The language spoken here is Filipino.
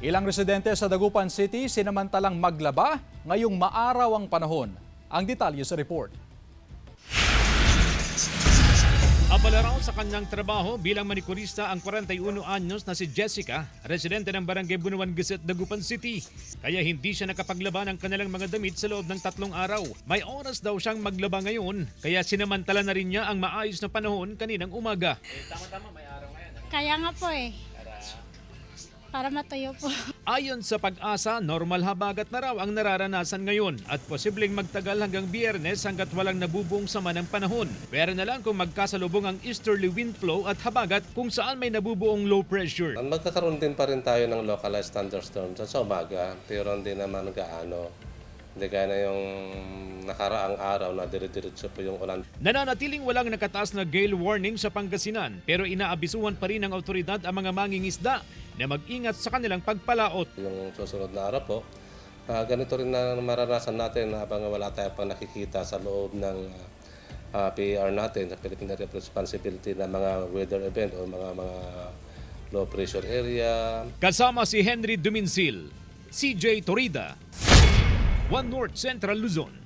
Ilang residente sa Dagupan City sinamantalang maglaba ngayong maaraw ang panahon. Ang detalye sa report. Abala raw sa kanyang trabaho bilang manikurista ang 41 anyos na si Jessica, residente ng Barangay Bunuan Gusset, Dagupan City. Kaya hindi siya nakapaglaba ng kanilang mga damit sa loob ng 3 araw. May oras daw siyang maglaba ngayon, kaya sinamantala na rin niya ang maayos na panahon kaninang umaga. Tama-tama, may araw ngayon. Kaya nga po para matuyo po. Ayon sa Pag-asa, normal habagat na raw ang nararanasan ngayon at posibleng magtagal hanggang Biyernes hanggat walang nabubuong sama ng panahon. Pero na lang kung magkasalubong ang easterly wind flow at habagat kung saan may nabubuong low pressure. Magkakaroon din pa rin tayo ng localized thunderstorms sa umaga, pero hindi naman gaano. Hindi kaya na yung nakaraang araw na dire-diretso po yung ulan. Nananatiling walang nakataas na gale warning sa Pangasinan pero inaabisuhan pa rin ng autoridad ang mga mangingisda na mag-ingat sa kanilang pagpalaot. Yung susunod na araw po, ganito rin na maranasan natin habang wala tayo pang nakikita sa loob ng PAR natin, sa Philippine Area of Responsibility na mga weather event o mga low pressure area. Kasama si Henry Duminsil, CJ Torida, One North Central Luzon.